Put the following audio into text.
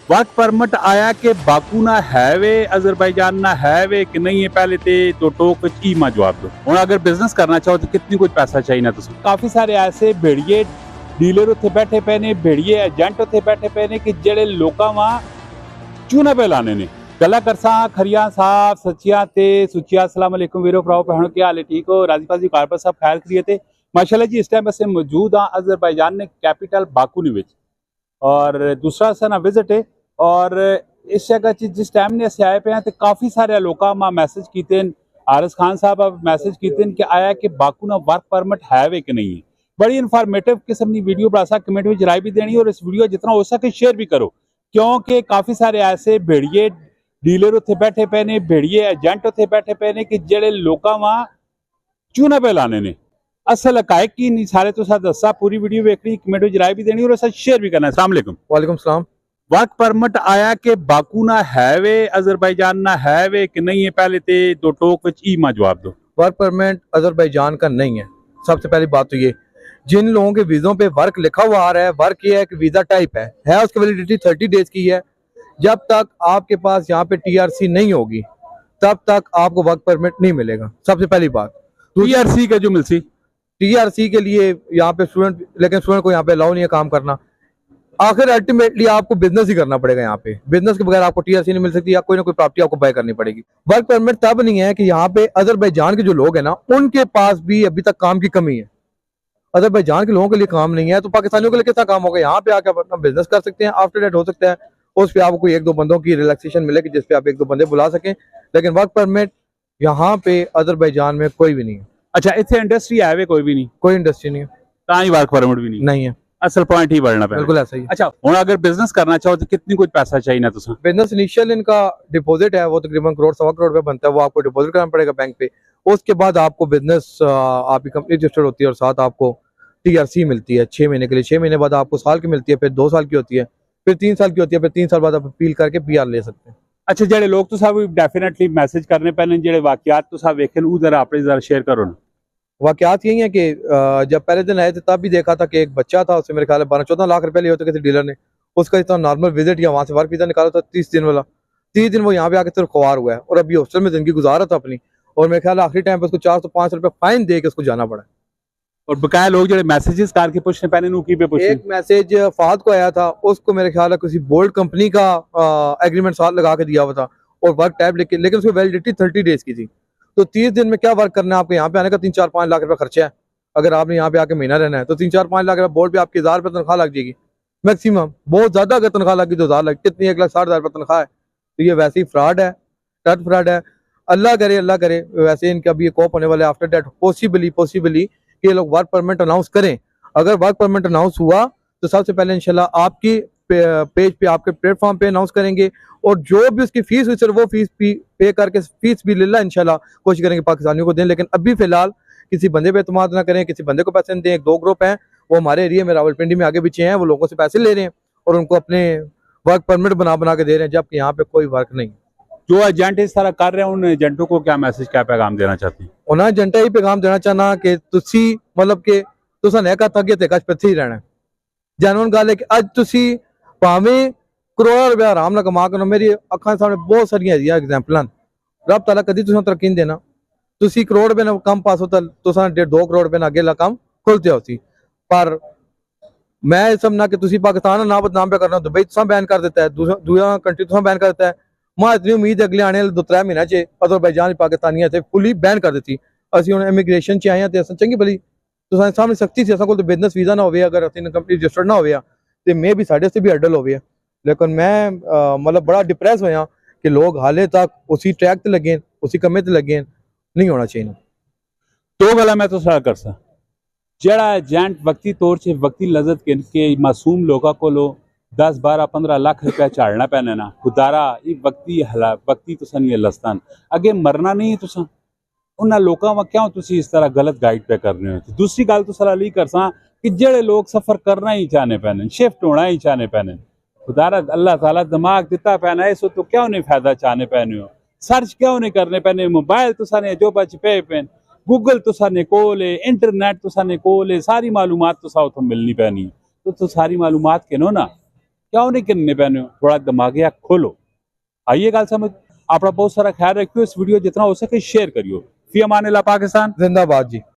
Work permit आया कि Baku ना है वे अजरबैजान ना है वे कि नहीं है पहले तो टोक विच ई मा जवाब दो। हुण अगर बिजनेस करना चाहो तो कितनी कुछ पैसा चाहिए ना तुसीं। काफी सारे ऐसे भेड़िए डीलर उत्थे बैठे पे ने, भेड़िए एजेंट उत्थे बैठे पे ने कि जेड़े लोकां वा चूना पे लाने ने। गल्लां करसां खरियां साफ सच्चियां ते सुच्चियां। अस्सलाम वालेकुम वीरो भराओ भैणों, क्या हाल है? ठीक हो? राजी बाजी कारपर साहब खैर खैरियत है? माशाल्लाह जी। इस टाइम असें मौजूद हाँ अजरबैजान ने कैपिटल बाकू दे विच और दूसरा साना विजिट है। और इस जगह जिस टाइम ने अस आए पे हैं तो काफ़ी सारे लोगों में मैसेज किए, आरस खान साहब मैसेज किए कि आया कि बाकू ना वर्क परमिट है वे कि नहीं है। बड़ी इन्फॉर्मेटिव किस्म की वीडियो बना सा, कमेंट में राय भी देनी और इस वीडियो जितना हो सके शेयर भी करो, क्योंकि काफ़ी सारे ऐसे भेड़िए डीलर उत्थे बैठे पे ने, भेड़िए एजेंट उत्थे बैठे पे ने कि जेड़े लोकां वा चूना पे लाने ने। असल हकायक की नहीं सारे तो साथ दसा। पूरी वीडियो देखनी, कमेंट में राय भी देनी और शेयर भी करना है। अस्सलाम वालेकुम। वालेकुम सलाम। वर्क परमिट आया कि बाकू ना है वे अजरबैजान ना है वे कि नहीं है पहले तो टोक विच ई मा जवाब दो। वर्क परमिट अजरबैजान का नहीं है। सबसे पहली बात तो ये, जिन लोगों के वीज़ों पे वर्क लिखा हुआ आ रहा है, वर्क ये है कि वीज़ा टाइप है उसकी वैलिडिटी 30 डेज की है। जब तक आपके पास यहाँ पे टीआरसी नहीं होगी तब तक आपको वर्क परमिट नहीं मिलेगा। सबसे पहली बात। टीआरसी का जो मिलती, टीआरसी के लिए यहाँ पे स्टूडेंट, लेकिन स्टूडेंट को यहाँ पे अलाउ नहीं है काम करना। आखिर अल्टीमेटली आपको बिजनेस ही करना पड़ेगा। यहाँ पे बिजनेस के बगैर आपको टीआरसी नहीं मिल सकती, या कोई ना कोई प्रॉपर्टी आपको बाय करनी पड़ेगी। वर्क परमिट तब नहीं है कि यहाँ पे अजरबैजान के जो लोग हैं ना, उनके पास भी अभी तक काम की कमी है। अजरबैजान के लोगों के लिए काम नहीं है तो पाकिस्तानियों के लिए कितना काम होगा? यहाँ पे आकर अपना बिजनेस कर सकते हैं। आफ्टर डेट हो सकता है उस पर आपको एक दो बंदों की रिलैक्सेशन मिलेगी जिसपे आप एक दो बंदे बुला सकें, लेकिन वर्क परमिट यहाँ पे अजरबैजान में कोई भी नहीं है। अच्छा, इतने इंडस्ट्री है वे कोई भी नहीं, कोई इंडस्ट्री नहीं है, ताई वर्क परमिट भी नहीं है। असल पॉइंट ही बढ़ना पे बिल्कुल ऐसा ही है। अच्छा, हुण अगर बिजनेस करना चाहो तो कितनी कुछ पैसा चाहिए ना तुसीं? बिजनेस इनिशियल इनका डिपॉजिट है वो तकरीबन करोड़ सवा करोड़ रुपए बनता है, वो आपको डिपॉजिट करना पड़ेगा बैंक पे। उसके बाद आपको बिजनेस आपकी कंपनी रजिस्टर्ड होती है और साथ आपको टीआरसी मिलती है 6 महीने के लिए। 6 महीने बाद आपको साल की मिलती है, फिर 2 साल की होती है, फिर 3 साल की होती है, फिर 3 साल बाद आप अपील करके पीआर ले सकते हैं। अच्छा, जेड़े लोग तो साहब डेफिनेटली मैसेज करने पैने, जेड़े वाकयात तो साहब वेखे वो जरा अपने जरा शेयर करो ना। वाकयात यही है कि जब पहले दिन आए थे तब भी देखा था कि एक बच्चा था, उससे मेरे ख्याल 12-14 लाख रुपए लिए होते किसी डीलर ने। उसका इतना नॉर्मल विजिट या वहाँ से वर्क वीजा निकाला था 30 दिन वाला। 30 दिन वो यहाँ पे आके सिर्फ खुआर हुआ है और अभी हॉस्टल में जिंदगी गुजारा था अपनी, और मेरे ख्याल आखिरी टाइम पे उसको 405 रुपए फाइन दे के उसको जाना पड़ा। और बकाया लोग जो मैसेजेस करके पूछने पैने नु की पे पूछने। एक मैसेज फाद को आया था, उसको मेरे ख्याल है किसी बोल्ड कंपनी का एग्रीमेंट साथ लगा के दिया हुआ था और वर्क टाइप लिख के, लेकिन उसकी वैलिडिटी 30 डेज की थी। तो 30 दिन में क्या वर्क करना है आपको? यहाँ पे आने का 3-4-5 लाख रुपए खर्चा है। अगर आपने यहाँ पे आके महीना रहना है तो 3-4-5 लाख रुपए बोर्ड पे आपकी 1000 रुपए तनख्वाह लग जाएगी मैक्सिमम। बहुत ज्यादा अगर तनख्वाह लगी तो 1000 लग, कितनी 1,60,000 रुपए तनख्वाह है। तो ये वैसे ही फ्रॉड है, टट फ्रॉड है। अल्लाह करे वैसे इनका भी कोप होने वाले आफ्टर डेट पॉसिबली कि ये लोग वर्क परमिट अनाउंस करें। अगर वर्क परमिट अनाउंस हुआ तो सबसे पहले इंशाल्लाह आपकी पेज पे, आपके प्लेटफॉर्म पे अनाउंस करेंगे, और जो भी उसकी फीस हुई सर वो फीस पे करके फीस भी लिल्ला इंशाल्लाह कोशिश करेंगे पाकिस्तानियों को दें। लेकिन अभी फिलहाल किसी बंदे पे एतमाद ना करें, किसी बंदे को पैसे न दें। एक दो ग्रुप हैं वो हमारे एरिया में रावलपिंडी में आगे पीछे हैं, वो लोगों से पैसे ले रहे हैं और उनको अपने वर्क परमिट बना के दे रहे हैं, जबकि यहाँ पे कोई वर्क नहीं। जो एजेंट इस तरह कर रहे हैं उन एजेंटों को क्या मैसेज, क्या पैगाम देना चाहते हैं? उन्हें एजेंटा ही पैगाम देना चाहना कि तुसी मतलब कि तुसा नेका थगे ते कच पे ही रहना। जेन्युइन गल है कि अज तुसी भावें करोड़ों रुपया आराम नाल कमा कर, मेरी अखां सामने बहुत सारियां एग्जाम्पल हैं। रब ताला कदी तुसां तरक्की नहीं देना। तुसी करोड़ रुपए ना कम पास होता तुसां 1.5-2 करोड़ रुपए ना अगे ला कम खुलते होती। पर मैं समझना कि तुसी पाकिस्तान ना बदनाम पे करना, दुबई तुसां बैन कर देता है, दूसरा कंट्री तुसां बैन कर देता है। मैं इतनी उम्मीद अगले आने वाले 2-3 महीने च अजरबैजान पाकिस्तानियां ते फुली बैन कर देती। असं हुण इमीग्रेशन च आए हैं, तो चंगी भली तुसां सामने सख्ती से असां कोल तो बिजनेस वीजा ना होवे, अगर असं कंपनी रजिस्टर्ड ना होवे तो मे भी साढ़े से भी हर्डल होवे। लेकिन मैं मतलब बड़ा डिप्रेस होया कि लोग हाले तक उसी ट्रैक ते लगे, उसी कमे ते लगे। नहीं होना चाहिए। तो गला मैं तो सलाह कर सा जेड़ा एजेंट वक्ती तौर से वक्ती लजत के मासूम लोगों को 10-12-15 लाख रुपया झाड़ना पैना ना खुदारा ये वक्ती हला वक्ती तुसा नहीं लस्तान अगे मरना नहीं है तुसा उन्होंने लोगों में क्यों तुसी इस तरह गलत गाइड पे कर रहे हो। दूसरी गल तो सलाह ली कर सा कि जेड़े लोग सफर करना ही चाहने पैने, शिफ्ट होना ही चाहने पैने, खुदारा अल्लाह ताला दिमाग दिता पैना है, इसो तो क्यों नहीं फायदा चाहने पैने हो, सर्च क्यों नहीं करने पैने, मोबाइल तुसा ने जो बच पे पेन, गूगल तुसा ने कोल है, इंटरनेट तुसा ने कोल है, सारी मालूमात तुसा उतो मिलनी पैनी। तो सारी मालूमात के नो ना क्यों नहीं करने पैने हो, थोड़ा दिमागी आँख खोलो। आइए गल समझ। अपना बहुत सारा ख्याल रखियो, इस वीडियो जितना हो सके शेयर करियो। फी अमान अल्लाह, पाकिस्तान जिंदाबाद जी।